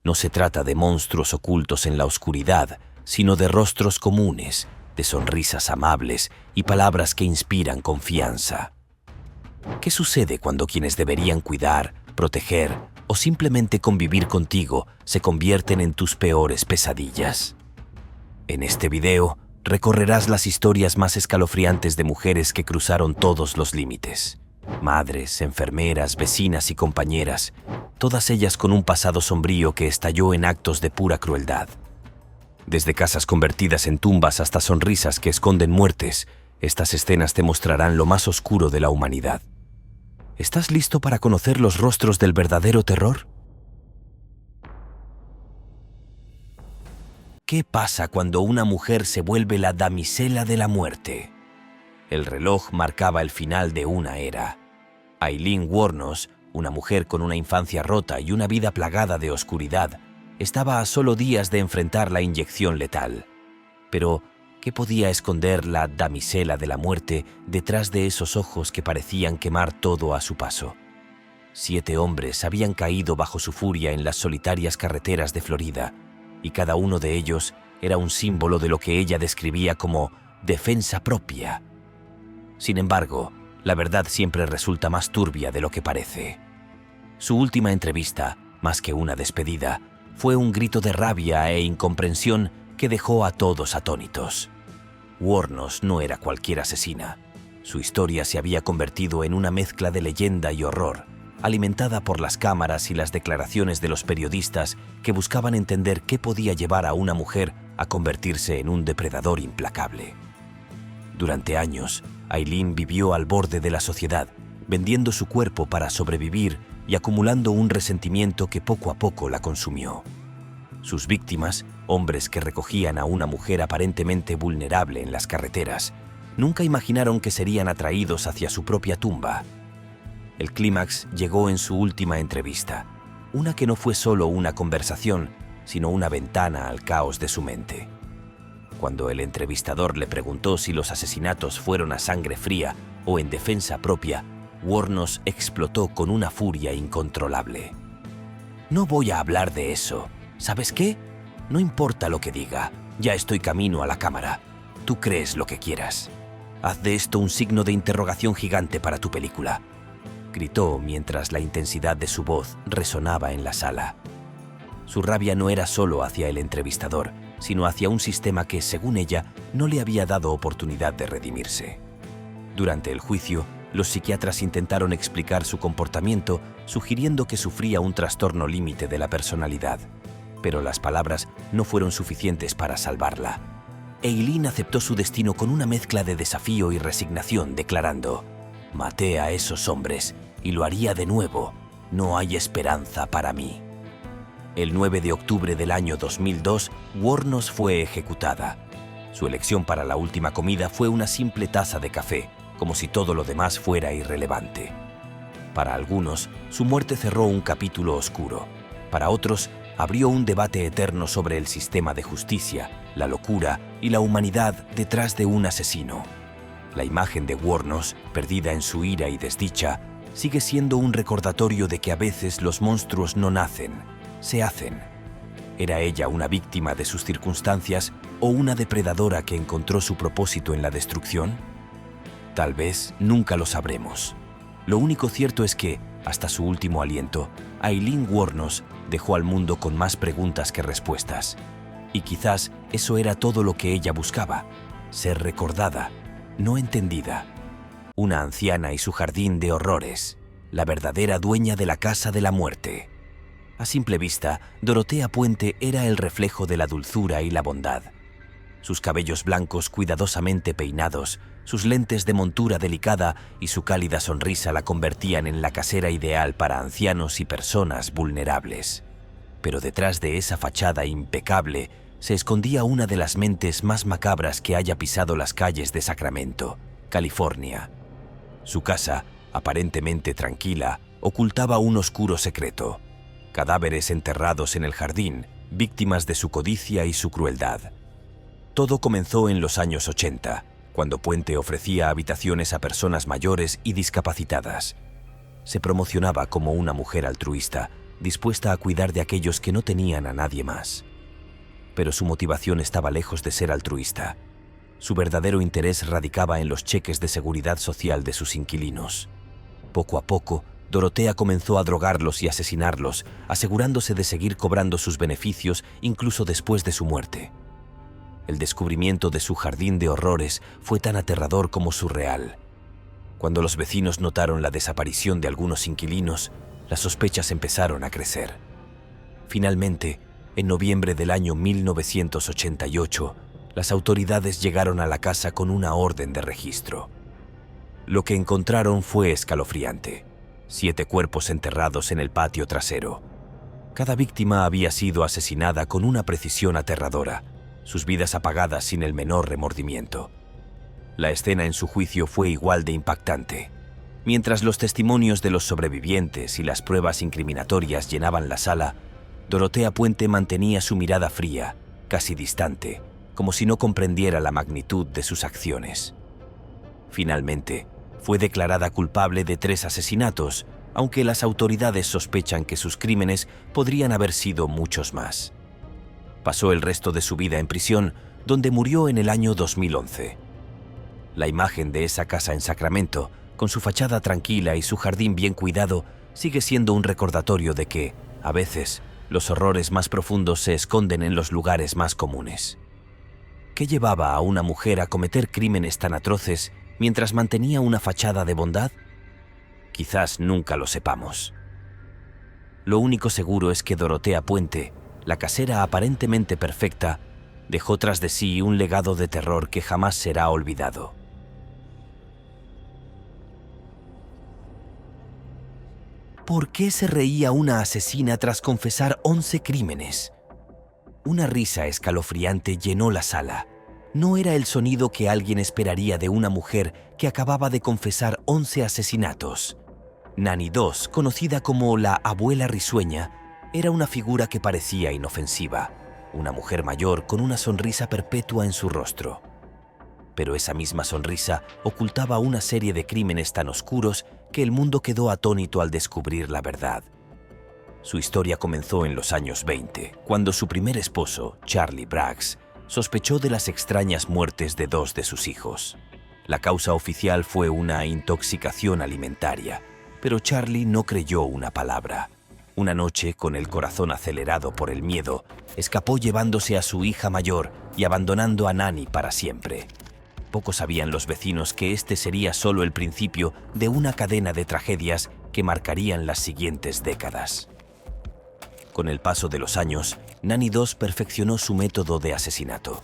No se trata de monstruos ocultos en la oscuridad, sino de rostros comunes, de sonrisas amables y palabras que inspiran confianza. ¿Qué sucede cuando quienes deberían cuidar, proteger o simplemente convivir contigo se convierten en tus peores pesadillas? En este video recorrerás las historias más escalofriantes de mujeres que cruzaron todos los límites. Madres, enfermeras, vecinas y compañeras, todas ellas con un pasado sombrío que estalló en actos de pura crueldad. Desde casas convertidas en tumbas hasta sonrisas que esconden muertes, estas escenas te mostrarán lo más oscuro de la humanidad. ¿Estás listo para conocer los rostros del verdadero terror? ¿Qué pasa cuando una mujer se vuelve la damisela de la muerte? El reloj marcaba el final de una era. Aileen Wuornos, una mujer con una infancia rota y una vida plagada de oscuridad, estaba a solo días de enfrentar la inyección letal. Pero, ¿qué podía esconder la damisela de la muerte detrás de esos ojos que parecían quemar todo a su paso? 7 hombres habían caído bajo su furia en las solitarias carreteras de Florida, y cada uno de ellos era un símbolo de lo que ella describía como defensa propia. Sin embargo, la verdad siempre resulta más turbia de lo que parece. Su última entrevista, más que una despedida, fue un grito de rabia e incomprensión que dejó a todos atónitos. Wuornos no era cualquier asesina. Su historia se había convertido en una mezcla de leyenda y horror, alimentada por las cámaras y las declaraciones de los periodistas que buscaban entender qué podía llevar a una mujer a convertirse en un depredador implacable. Durante años, Aileen vivió al borde de la sociedad, vendiendo su cuerpo para sobrevivir y acumulando un resentimiento que poco a poco la consumió. Sus víctimas, hombres que recogían a una mujer aparentemente vulnerable en las carreteras, nunca imaginaron que serían atraídos hacia su propia tumba. El clímax llegó en su última entrevista, una que no fue solo una conversación, sino una ventana al caos de su mente. Cuando el entrevistador le preguntó si los asesinatos fueron a sangre fría o en defensa propia, Wuornos explotó con una furia incontrolable. «No voy a hablar de eso. ¿Sabes qué? No importa lo que diga, ya estoy camino a la cámara. Tú crees lo que quieras. Haz de esto un signo de interrogación gigante para tu película», gritó mientras la intensidad de su voz resonaba en la sala. Su rabia no era solo hacia el entrevistador, sino hacia un sistema que, según ella, no le había dado oportunidad de redimirse. Durante el juicio, los psiquiatras intentaron explicar su comportamiento, sugiriendo que sufría un trastorno límite de la personalidad. Pero las palabras no fueron suficientes para salvarla. Aileen aceptó su destino con una mezcla de desafío y resignación, declarando: «Maté a esos hombres y lo haría de nuevo. No hay esperanza para mí». El 9 de octubre del año 2002, Wuornos fue ejecutada. Su elección para la última comida fue una simple taza de café, como si todo lo demás fuera irrelevante. Para algunos, su muerte cerró un capítulo oscuro. Para otros, abrió un debate eterno sobre el sistema de justicia, la locura y la humanidad detrás de un asesino. La imagen de Wuornos, perdida en su ira y desdicha, sigue siendo un recordatorio de que a veces los monstruos no nacen, se hacen. ¿Era ella una víctima de sus circunstancias o una depredadora que encontró su propósito en la destrucción? Tal vez nunca lo sabremos. Lo único cierto es que, hasta su último aliento, Aileen Wuornos dejó al mundo con más preguntas que respuestas. Y quizás eso era todo lo que ella buscaba: ser recordada, no entendida. Una anciana y su jardín de horrores, la verdadera dueña de la Casa de la Muerte. A simple vista, Dorotea Puente era el reflejo de la dulzura y la bondad. Sus cabellos blancos cuidadosamente peinados, sus lentes de montura delicada y su cálida sonrisa la convertían en la casera ideal para ancianos y personas vulnerables. Pero detrás de esa fachada impecable se escondía una de las mentes más macabras que haya pisado las calles de Sacramento, California. Su casa, aparentemente tranquila, ocultaba un oscuro secreto: cadáveres enterrados en el jardín, víctimas de su codicia y su crueldad. Todo comenzó en los años 80, cuando Puente ofrecía habitaciones a personas mayores y discapacitadas. Se promocionaba como una mujer altruista, dispuesta a cuidar de aquellos que no tenían a nadie más. Pero su motivación estaba lejos de ser altruista. Su verdadero interés radicaba en los cheques de seguridad social de sus inquilinos. Poco a poco, Dorotea comenzó a drogarlos y asesinarlos, asegurándose de seguir cobrando sus beneficios incluso después de su muerte. El descubrimiento de su jardín de horrores fue tan aterrador como surreal. Cuando los vecinos notaron la desaparición de algunos inquilinos, las sospechas empezaron a crecer. Finalmente, en noviembre del año 1988, las autoridades llegaron a la casa con una orden de registro. Lo que encontraron fue escalofriante: 7 cuerpos enterrados en el patio trasero. Cada víctima había sido asesinada con una precisión aterradora, sus vidas apagadas sin el menor remordimiento. La escena en su juicio fue igual de impactante. Mientras los testimonios de los sobrevivientes y las pruebas incriminatorias llenaban la sala, Dorotea Puente mantenía su mirada fría, casi distante, como si no comprendiera la magnitud de sus acciones. Finalmente, fue declarada culpable de 3 asesinatos, aunque las autoridades sospechan que sus crímenes podrían haber sido muchos más. Pasó el resto de su vida en prisión, donde murió en el año 2011. La imagen de esa casa en Sacramento, con su fachada tranquila y su jardín bien cuidado, sigue siendo un recordatorio de que, a veces, los horrores más profundos se esconden en los lugares más comunes. ¿Qué llevaba a una mujer a cometer crímenes tan atroces mientras mantenía una fachada de bondad? Quizás nunca lo sepamos. Lo único seguro es que Dorotea Puente, la casera aparentemente perfecta, dejó tras de sí un legado de terror que jamás será olvidado. ¿Por qué se reía una asesina tras confesar 11 crímenes? Una risa escalofriante llenó la sala. No era el sonido que alguien esperaría de una mujer que acababa de confesar 11 asesinatos. Nanny Doss, conocida como la abuela risueña, era una figura que parecía inofensiva, una mujer mayor con una sonrisa perpetua en su rostro. Pero esa misma sonrisa ocultaba una serie de crímenes tan oscuros que el mundo quedó atónito al descubrir la verdad. Su historia comenzó en los años 20, cuando su primer esposo, Charlie Braggs, sospechó de las extrañas muertes de 2 de sus hijos. La causa oficial fue una intoxicación alimentaria, pero Charlie no creyó una palabra. Una noche, con el corazón acelerado por el miedo, escapó llevándose a su hija mayor y abandonando a Nanny para siempre. Poco sabían los vecinos que este sería solo el principio de una cadena de tragedias que marcarían las siguientes décadas. Con el paso de los años, Nanny Doss perfeccionó su método de asesinato.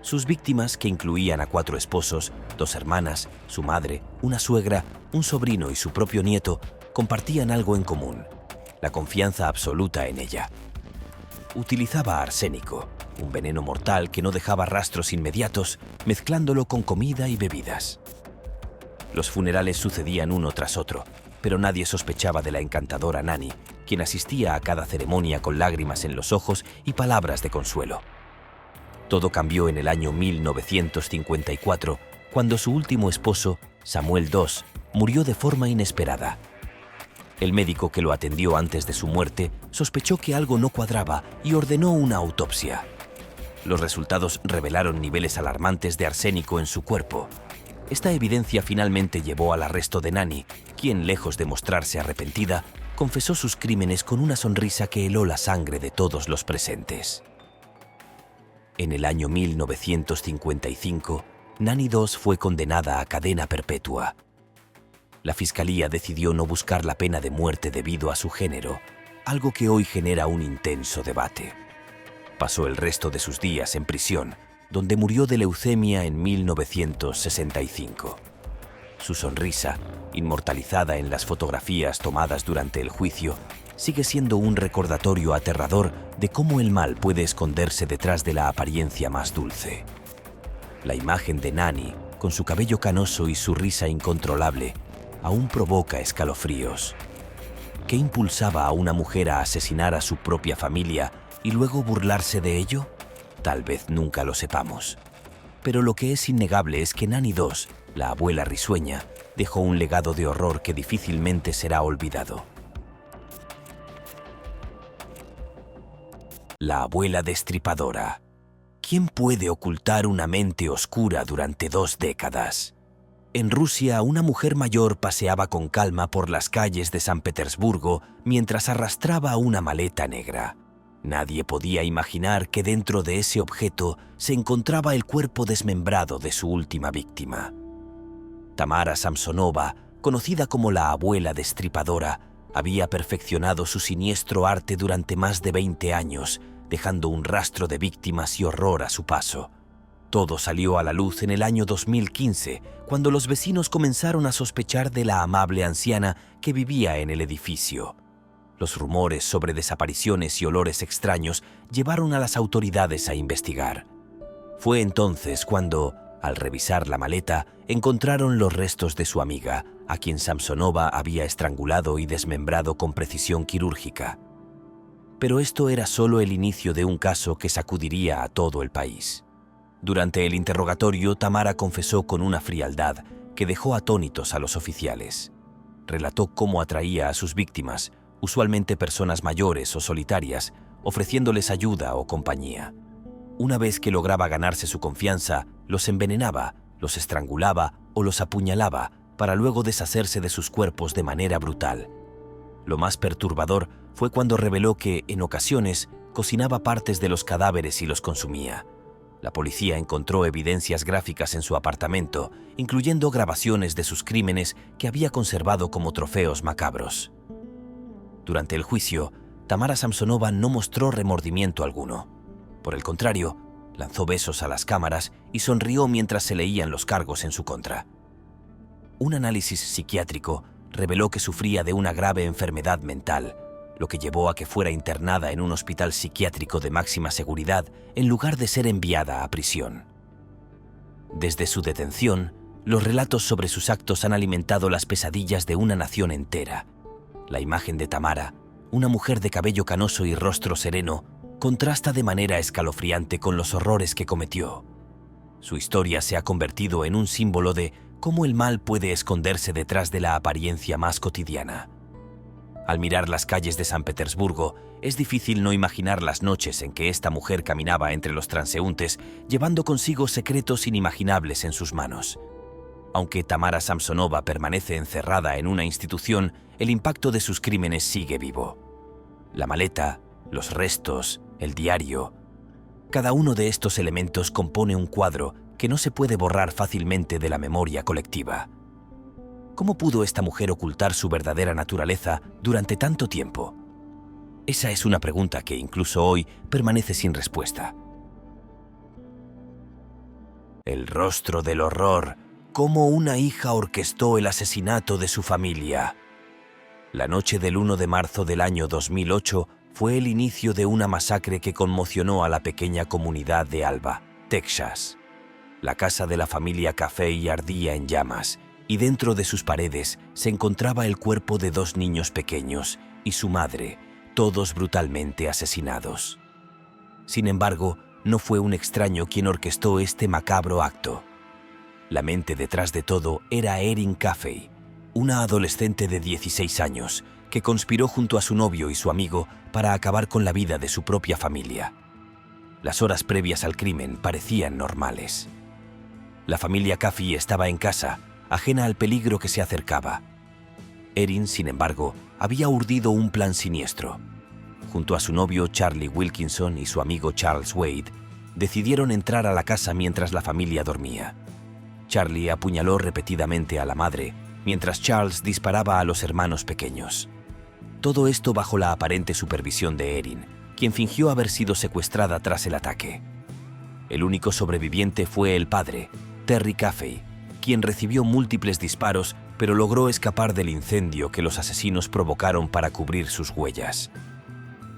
Sus víctimas, que incluían a 4 esposos, 2 hermanas, su madre, una suegra, un sobrino y su propio nieto, compartían algo en común: la confianza absoluta en ella. Utilizaba arsénico, un veneno mortal que no dejaba rastros inmediatos, mezclándolo con comida y bebidas. Los funerales sucedían uno tras otro, pero nadie sospechaba de la encantadora Nanny, quien asistía a cada ceremonia con lágrimas en los ojos y palabras de consuelo. Todo cambió en el año 1954, cuando su último esposo, Samuel Doss, murió de forma inesperada. El médico que lo atendió antes de su muerte sospechó que algo no cuadraba y ordenó una autopsia. Los resultados revelaron niveles alarmantes de arsénico en su cuerpo. Esta evidencia finalmente llevó al arresto de Nanny, quien, lejos de mostrarse arrepentida, confesó sus crímenes con una sonrisa que heló la sangre de todos los presentes. En el año 1955, Nanny Doss fue condenada a cadena perpetua. La fiscalía decidió no buscar la pena de muerte debido a su género, algo que hoy genera un intenso debate. Pasó el resto de sus días en prisión, donde murió de leucemia en 1965. Su sonrisa, inmortalizada en las fotografías tomadas durante el juicio, sigue siendo un recordatorio aterrador de cómo el mal puede esconderse detrás de la apariencia más dulce. La imagen de Nanny, con su cabello canoso y su risa incontrolable, aún provoca escalofríos. ¿Qué impulsaba a una mujer a asesinar a su propia familia y luego burlarse de ello? Tal vez nunca lo sepamos. Pero lo que es innegable es que Nanny Doss, la abuela risueña, dejó un legado de horror que difícilmente será olvidado. la abuela destripadora. ¿Quién puede ocultar una mente oscura durante 2 décadas? En Rusia, una mujer mayor paseaba con calma por las calles de San Petersburgo mientras arrastraba una maleta negra. Nadie podía imaginar que dentro de ese objeto se encontraba el cuerpo desmembrado de su última víctima. Tamara Samsonova, conocida como la abuela destripadora, había perfeccionado su siniestro arte durante más de 20 años, dejando un rastro de víctimas y horror a su paso. Todo salió a la luz en el año 2015, cuando los vecinos comenzaron a sospechar de la amable anciana que vivía en el edificio. Los rumores sobre desapariciones y olores extraños llevaron a las autoridades a investigar. Fue entonces cuando, al revisar la maleta, encontraron los restos de su amiga, a quien Samsonova había estrangulado y desmembrado con precisión quirúrgica. Pero esto era solo el inicio de un caso que sacudiría a todo el país. Durante el interrogatorio, Tamara confesó con una frialdad que dejó atónitos a los oficiales. Relató cómo atraía a sus víctimas, usualmente personas mayores o solitarias, ofreciéndoles ayuda o compañía. Una vez que lograba ganarse su confianza, los envenenaba, los estrangulaba o los apuñalaba para luego deshacerse de sus cuerpos de manera brutal. Lo más perturbador fue cuando reveló que, en ocasiones, cocinaba partes de los cadáveres y los consumía. La policía encontró evidencias gráficas en su apartamento, incluyendo grabaciones de sus crímenes que había conservado como trofeos macabros. Durante el juicio, Tamara Samsonova no mostró remordimiento alguno. Por el contrario, lanzó besos a las cámaras y sonrió mientras se leían los cargos en su contra. Un análisis psiquiátrico reveló que sufría de una grave enfermedad mental, lo que llevó a que fuera internada en un hospital psiquiátrico de máxima seguridad en lugar de ser enviada a prisión. Desde su detención, los relatos sobre sus actos han alimentado las pesadillas de una nación entera. La imagen de Tamara, una mujer de cabello canoso y rostro sereno, contrasta de manera escalofriante con los horrores que cometió. Su historia se ha convertido en un símbolo de cómo el mal puede esconderse detrás de la apariencia más cotidiana. Al mirar las calles de San Petersburgo, es difícil no imaginar las noches en que esta mujer caminaba entre los transeúntes, llevando consigo secretos inimaginables en sus manos. Aunque Tamara Samsonova permanece encerrada en una institución, el impacto de sus crímenes sigue vivo. La maleta, los restos, el diario. Cada uno de estos elementos compone un cuadro que no se puede borrar fácilmente de la memoria colectiva. ¿Cómo pudo esta mujer ocultar su verdadera naturaleza durante tanto tiempo? Esa es una pregunta que incluso hoy permanece sin respuesta. El rostro del horror, cómo una hija orquestó el asesinato de su familia. La noche del 1 de marzo del año 2008 fue el inicio de una masacre que conmocionó a la pequeña comunidad de Alba, Texas. La casa de la familia Caffey ardía en llamas, y dentro de sus paredes se encontraba el cuerpo de 2 niños pequeños y su madre, todos brutalmente asesinados. Sin embargo, no fue un extraño quien orquestó este macabro acto. La mente detrás de todo era Erin Caffey, una adolescente de 16 años que conspiró junto a su novio y su amigo para acabar con la vida de su propia familia. Las horas previas al crimen parecían normales. La familia Caffey estaba en casa, ajena al peligro que se acercaba. Erin, sin embargo, había urdido un plan siniestro. Junto a su novio Charlie Wilkinson y su amigo Charles Wade, decidieron entrar a la casa mientras la familia dormía. Charlie apuñaló repetidamente a la madre, mientras Charles disparaba a los hermanos pequeños. Todo esto bajo la aparente supervisión de Erin, quien fingió haber sido secuestrada tras el ataque. El único sobreviviente fue el padre, Terry Caffey, quien recibió múltiples disparos, pero logró escapar del incendio que los asesinos provocaron para cubrir sus huellas.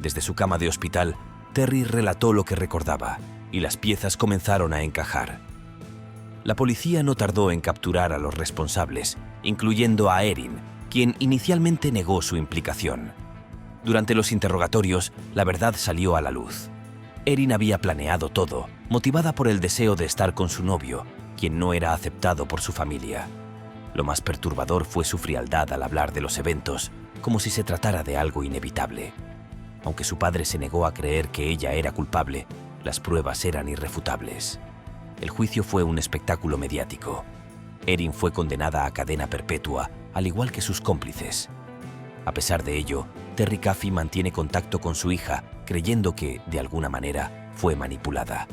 Desde su cama de hospital, Terry relató lo que recordaba, y las piezas comenzaron a encajar. La policía no tardó en capturar a los responsables, incluyendo a Erin, quien inicialmente negó su implicación. Durante los interrogatorios, la verdad salió a la luz. Erin había planeado todo, motivada por el deseo de estar con su novio, quien no era aceptado por su familia. Lo más perturbador fue su frialdad al hablar de los eventos, como si se tratara de algo inevitable. Aunque su padre se negó a creer que ella era culpable, las pruebas eran irrefutables. El juicio fue un espectáculo mediático. Erin fue condenada a cadena perpetua, al igual que sus cómplices. A pesar de ello, Terry Caffey mantiene contacto con su hija, creyendo que, de alguna manera, fue manipulada.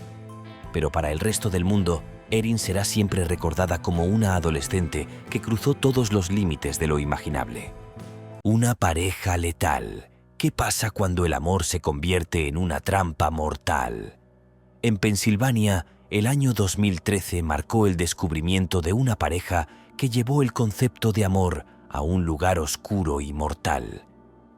Pero para el resto del mundo, Erin será siempre recordada como una adolescente que cruzó todos los límites de lo imaginable. Una pareja letal. ¿Qué pasa cuando el amor se convierte en una trampa mortal? En Pensilvania, el año 2013 marcó el descubrimiento de una pareja que llevó el concepto de amor a un lugar oscuro y mortal.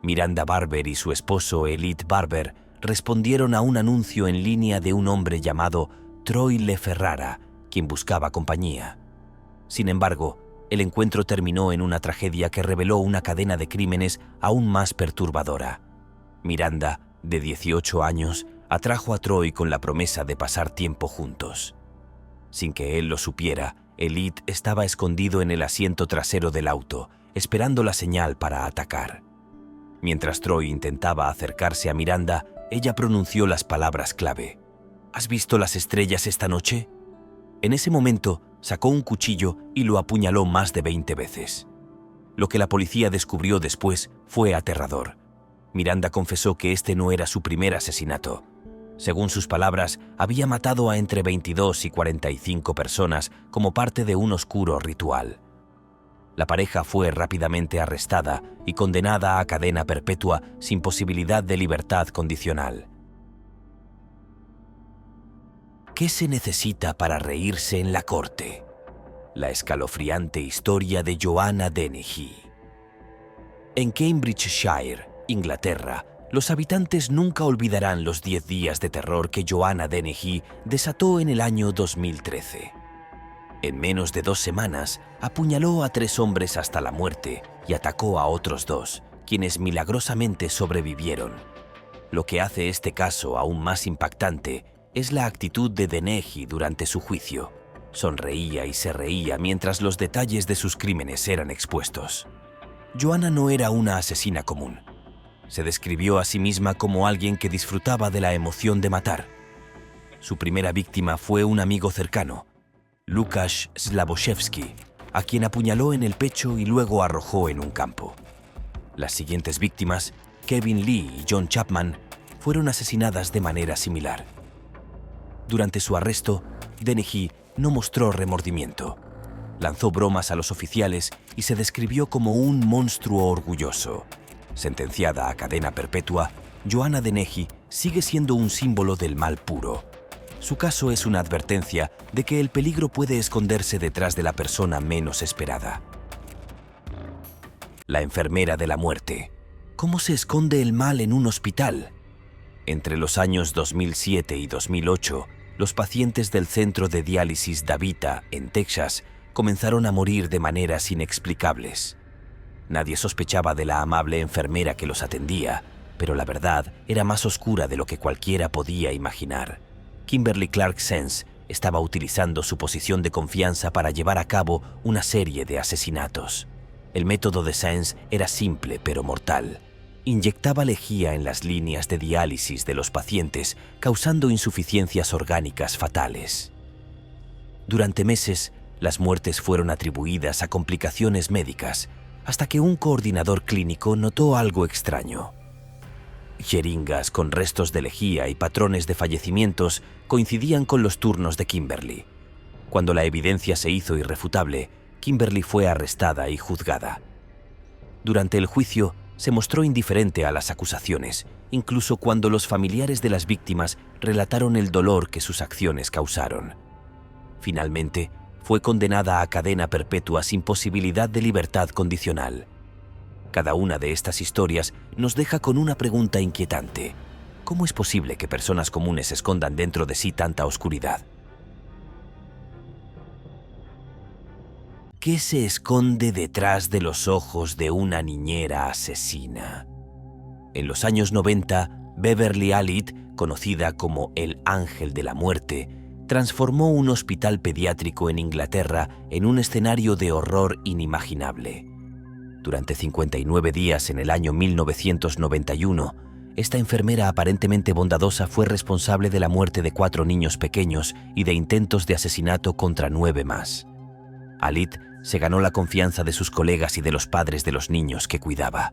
Miranda Barber y su esposo Elite Barber respondieron a un anuncio en línea de un hombre llamado Troy LeFerrara, quien buscaba compañía. Sin embargo, el encuentro terminó en una tragedia que reveló una cadena de crímenes aún más perturbadora. Miranda, de 18 años, atrajo a Troy con la promesa de pasar tiempo juntos. Sin que él lo supiera, Elite estaba escondido en el asiento trasero del auto, esperando la señal para atacar. Mientras Troy intentaba acercarse a Miranda, ella pronunció las palabras clave. ¿Has visto las estrellas esta noche? En ese momento, sacó un cuchillo y lo apuñaló más de 20 veces. Lo que la policía descubrió después fue aterrador. Miranda confesó que este no era su primer asesinato. Según sus palabras, había matado a entre 22 y 45 personas como parte de un oscuro ritual. La pareja fue rápidamente arrestada y condenada a cadena perpetua sin posibilidad de libertad condicional. ¿Qué se necesita para reírse en la corte? La escalofriante historia de Joanna Dennehy. En Cambridgeshire, Inglaterra, los habitantes nunca olvidarán los 10 días de terror que Joanna Dennehy desató en el año 2013. En menos de 2 semanas, apuñaló a 3 hombres hasta la muerte y atacó a otros 2, quienes milagrosamente sobrevivieron. Lo que hace este caso aún más impactante es la actitud de Dennehy durante su juicio. Sonreía y se reía mientras los detalles de sus crímenes eran expuestos. Joanna no era una asesina común. Se describió a sí misma como alguien que disfrutaba de la emoción de matar. Su primera víctima fue un amigo cercano, Łukasz Sławoszewski, a quien apuñaló en el pecho y luego arrojó en un campo. Las siguientes víctimas, Kevin Lee y John Chapman, fueron asesinadas de manera similar. Durante su arresto, Dennehy no mostró remordimiento. Lanzó bromas a los oficiales y se describió como un monstruo orgulloso. Sentenciada a cadena perpetua, Joanna Dennehy sigue siendo un símbolo del mal puro. Su caso es una advertencia de que el peligro puede esconderse detrás de la persona menos esperada. La enfermera de la muerte. ¿Cómo se esconde el mal en un hospital? Entre los años 2007 y 2008, los pacientes del centro de diálisis Davita, en Texas, comenzaron a morir de maneras inexplicables. Nadie sospechaba de la amable enfermera que los atendía, pero la verdad era más oscura de lo que cualquiera podía imaginar. Kimberly Clark Sands estaba utilizando su posición de confianza para llevar a cabo una serie de asesinatos. El método de Sands era simple pero mortal. Inyectaba lejía en las líneas de diálisis de los pacientes, causando insuficiencias orgánicas fatales. Durante meses, las muertes fueron atribuidas a complicaciones médicas, hasta que un coordinador clínico notó algo extraño. Jeringas con restos de lejía y patrones de fallecimientos coincidían con los turnos de Kimberly. Cuando la evidencia se hizo irrefutable, Kimberly fue arrestada y juzgada. Durante el juicio, se mostró indiferente a las acusaciones, incluso cuando los familiares de las víctimas relataron el dolor que sus acciones causaron. Finalmente, fue condenada a cadena perpetua sin posibilidad de libertad condicional. Cada una de estas historias nos deja con una pregunta inquietante. ¿Cómo es posible que personas comunes escondan dentro de sí tanta oscuridad? ¿Qué se esconde detrás de los ojos de una niñera asesina? En los años 90, Beverly Allitt, conocida como el Ángel de la Muerte, transformó un hospital pediátrico en Inglaterra en un escenario de horror inimaginable. Durante 59 días en el año 1991, esta enfermera aparentemente bondadosa fue responsable de la muerte de 4 niños pequeños y de intentos de asesinato contra 9 más. Alit se ganó la confianza de sus colegas y de los padres de los niños que cuidaba.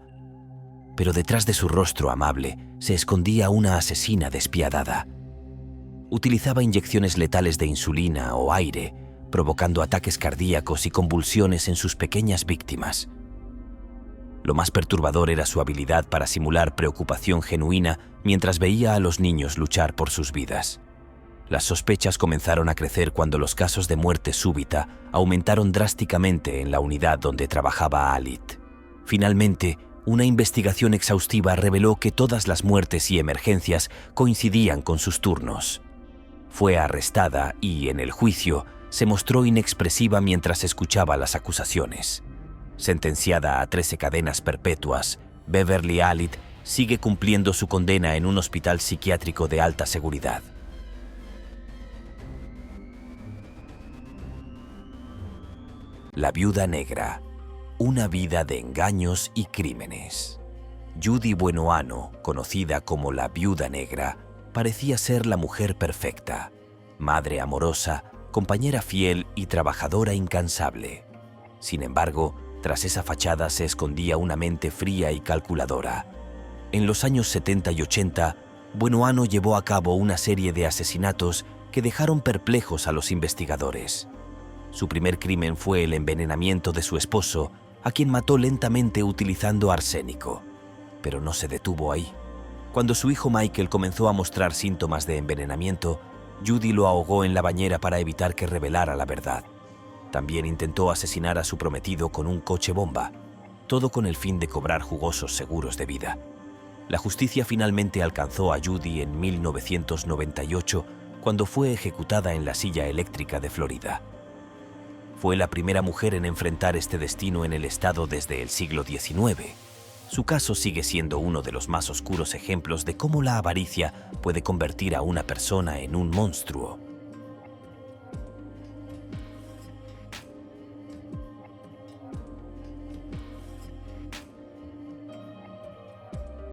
Pero detrás de su rostro amable se escondía una asesina despiadada. Utilizaba inyecciones letales de insulina o aire, provocando ataques cardíacos y convulsiones en sus pequeñas víctimas. Lo más perturbador era su habilidad para simular preocupación genuina mientras veía a los niños luchar por sus vidas. Las sospechas comenzaron a crecer cuando los casos de muerte súbita aumentaron drásticamente en la unidad donde trabajaba Alit. Finalmente, una investigación exhaustiva reveló que todas las muertes y emergencias coincidían con sus turnos. Fue arrestada y, en el juicio, se mostró inexpresiva mientras escuchaba las acusaciones. Sentenciada a 13 cadenas perpetuas, Beverly Alit sigue cumpliendo su condena en un hospital psiquiátrico de alta seguridad. La viuda negra. Una vida de engaños y crímenes. Judy Buenoano, conocida como la Viuda Negra, parecía ser la mujer perfecta, madre amorosa, compañera fiel y trabajadora incansable. Sin embargo, tras esa fachada se escondía una mente fría y calculadora. En los años 70 y 80, Buenoano llevó a cabo una serie de asesinatos que dejaron perplejos a los investigadores. Su primer crimen fue el envenenamiento de su esposo, a quien mató lentamente utilizando arsénico. Pero no se detuvo ahí. Cuando su hijo Michael comenzó a mostrar síntomas de envenenamiento, Judy lo ahogó en la bañera para evitar que revelara la verdad. También intentó asesinar a su prometido con un coche bomba, todo con el fin de cobrar jugosos seguros de vida. La justicia finalmente alcanzó a Judy en 1998, cuando fue ejecutada en la silla eléctrica de Florida. Fue la primera mujer en enfrentar este destino en el estado desde el siglo XIX. Su caso sigue siendo uno de los más oscuros ejemplos de cómo la avaricia puede convertir a una persona en un monstruo.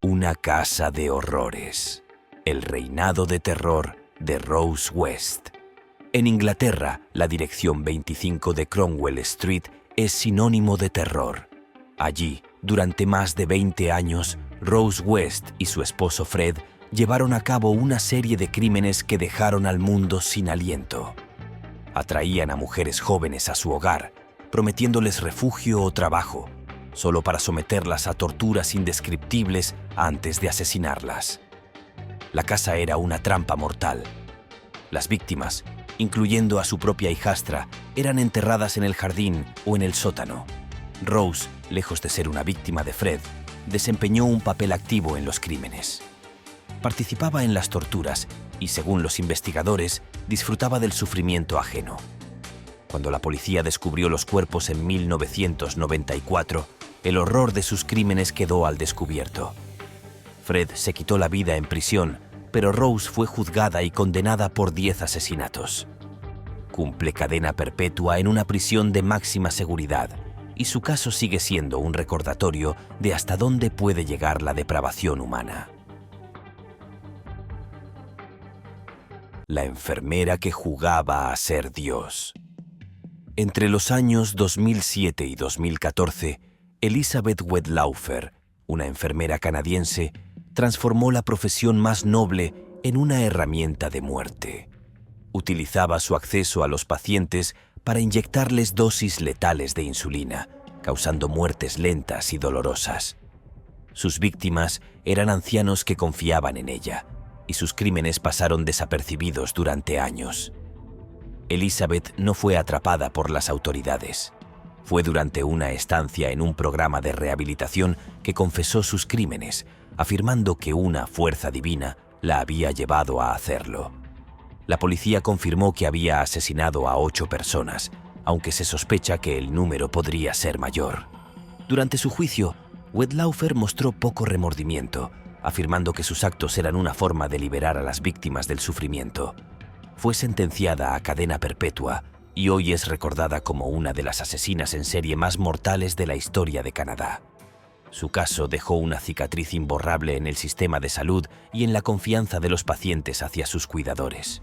Una casa de horrores. El reinado de terror de Rose West. En Inglaterra, la dirección 25 de Cromwell Street es sinónimo de terror. Allí, durante más de 20 años, Rose West y su esposo Fred llevaron a cabo una serie de crímenes que dejaron al mundo sin aliento. Atraían a mujeres jóvenes a su hogar, prometiéndoles refugio o trabajo, solo para someterlas a torturas indescriptibles antes de asesinarlas. La casa era una trampa mortal. Las víctimas, incluyendo a su propia hijastra, eran enterradas en el jardín o en el sótano. Rose, lejos de ser una víctima de Fred, desempeñó un papel activo en los crímenes. Participaba en las torturas y, según los investigadores, disfrutaba del sufrimiento ajeno. Cuando la policía descubrió los cuerpos en 1994, el horror de sus crímenes quedó al descubierto. Fred se quitó la vida en prisión, pero Rose fue juzgada y condenada por 10 asesinatos. Cumple cadena perpetua en una prisión de máxima seguridad, y su caso sigue siendo un recordatorio de hasta dónde puede llegar la depravación humana. La enfermera que jugaba a ser Dios. Entre los años 2007 y 2014, Elizabeth Wedlaufer, una enfermera canadiense, transformó la profesión más noble en una herramienta de muerte. Utilizaba su acceso a los pacientes para inyectarles dosis letales de insulina, causando muertes lentas y dolorosas. Sus víctimas eran ancianos que confiaban en ella, y sus crímenes pasaron desapercibidos durante años. Elizabeth no fue atrapada por las autoridades. Fue durante una estancia en un programa de rehabilitación que confesó sus crímenes, afirmando que una fuerza divina la había llevado a hacerlo. La policía confirmó que había asesinado a 8 personas, aunque se sospecha que el número podría ser mayor. Durante su juicio, Wedlaufer mostró poco remordimiento, afirmando que sus actos eran una forma de liberar a las víctimas del sufrimiento. Fue sentenciada a cadena perpetua y hoy es recordada como una de las asesinas en serie más mortales de la historia de Canadá. Su caso dejó una cicatriz imborrable en el sistema de salud y en la confianza de los pacientes hacia sus cuidadores.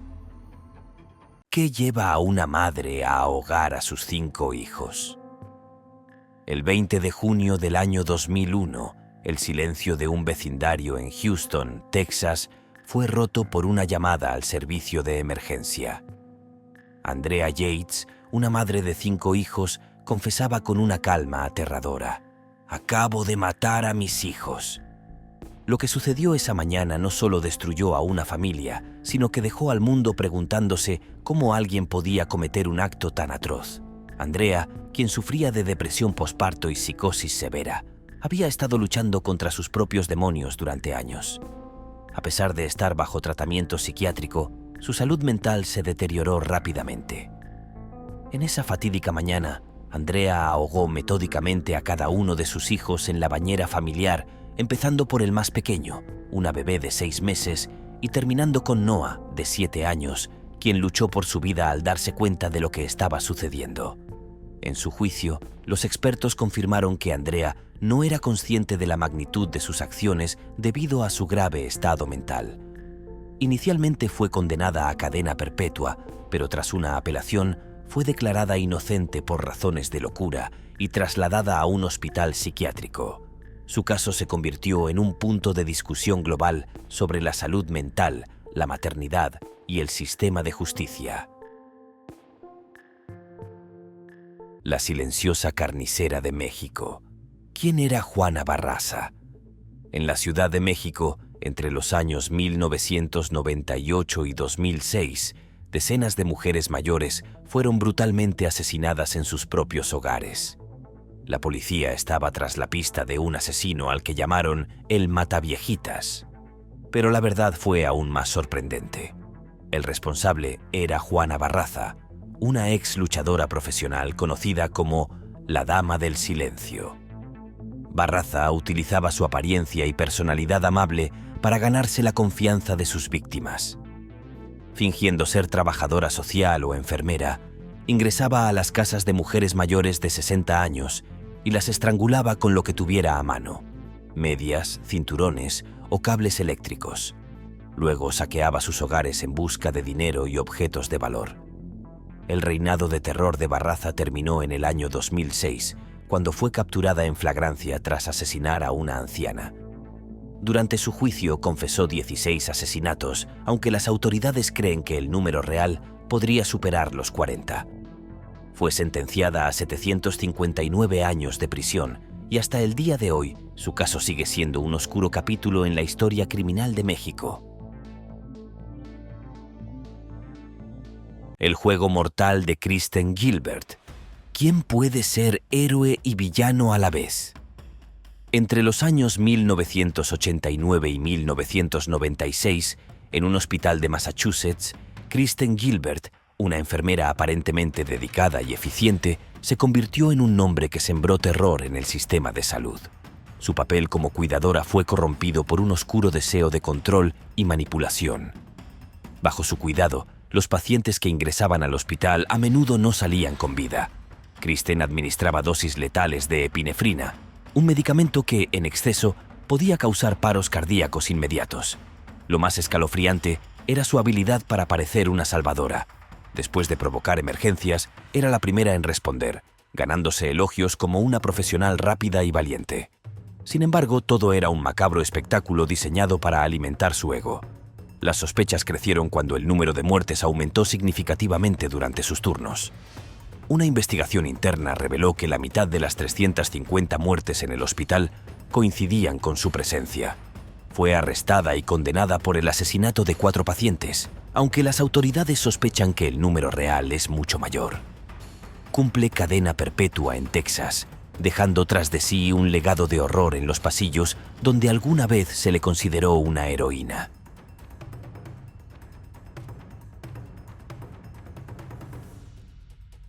¿Qué lleva a una madre a ahogar a sus 5 hijos? El 20 de junio del año 2001, el silencio de un vecindario en Houston, Texas, fue roto por una llamada al servicio de emergencia. Andrea Yates, una madre de 5 hijos, confesaba con una calma aterradora: «Acabo de matar a mis hijos». Lo que sucedió esa mañana no solo destruyó a una familia, sino que dejó al mundo preguntándose cómo alguien podía cometer un acto tan atroz. Andrea, quien sufría de depresión posparto y psicosis severa, había estado luchando contra sus propios demonios durante años. A pesar de estar bajo tratamiento psiquiátrico, su salud mental se deterioró rápidamente. En esa fatídica mañana, Andrea ahogó metódicamente a cada uno de sus hijos en la bañera familiar, empezando por el más pequeño, una bebé de 6 meses, y terminando con Noah, de 7 años, quien luchó por su vida al darse cuenta de lo que estaba sucediendo. En su juicio, los expertos confirmaron que Andrea no era consciente de la magnitud de sus acciones debido a su grave estado mental. Inicialmente fue condenada a cadena perpetua, pero tras una apelación fue declarada inocente por razones de locura y trasladada a un hospital psiquiátrico. Su caso se convirtió en un punto de discusión global sobre la salud mental, la maternidad y el sistema de justicia. La silenciosa carnicera de México. ¿Quién era Juana Barraza? En la Ciudad de México, entre los años 1998 y 2006, decenas de mujeres mayores fueron brutalmente asesinadas en sus propios hogares. La policía estaba tras la pista de un asesino al que llamaron el Mataviejitas. Pero la verdad fue aún más sorprendente. El responsable era Juana Barraza, una ex luchadora profesional conocida como la Dama del Silencio. Barraza utilizaba su apariencia y personalidad amable para ganarse la confianza de sus víctimas. Fingiendo ser trabajadora social o enfermera, ingresaba a las casas de mujeres mayores de 60 años y las estrangulaba con lo que tuviera a mano: medias, cinturones o cables eléctricos. Luego saqueaba sus hogares en busca de dinero y objetos de valor. El reinado de terror de Barraza terminó en el año 2006, cuando fue capturada en flagrancia tras asesinar a una anciana. Durante su juicio confesó 16 asesinatos, aunque las autoridades creen que el número real podría superar los 40. Fue sentenciada a 759 años de prisión y hasta el día de hoy su caso sigue siendo un oscuro capítulo en la historia criminal de México. El juego mortal de Kristen Gilbert. ¿Quién puede ser héroe y villano a la vez? Entre los años 1989 y 1996, en un hospital de Massachusetts, Kristen Gilbert, una enfermera aparentemente dedicada y eficiente, se convirtió en un nombre que sembró terror en el sistema de salud. Su papel como cuidadora fue corrompido por un oscuro deseo de control y manipulación. Bajo su cuidado, los pacientes que ingresaban al hospital a menudo no salían con vida. Kristen administraba dosis letales de epinefrina, un medicamento que, en exceso, podía causar paros cardíacos inmediatos. Lo más escalofriante era su habilidad para parecer una salvadora. Después de provocar emergencias, era la primera en responder, ganándose elogios como una profesional rápida y valiente. Sin embargo, todo era un macabro espectáculo diseñado para alimentar su ego. Las sospechas crecieron cuando el número de muertes aumentó significativamente durante sus turnos. Una investigación interna reveló que la mitad de las 350 muertes en el hospital coincidían con su presencia. Fue arrestada y condenada por el asesinato de 4 pacientes, aunque las autoridades sospechan que el número real es mucho mayor. Cumple cadena perpetua en Texas, dejando tras de sí un legado de horror en los pasillos donde alguna vez se le consideró una heroína.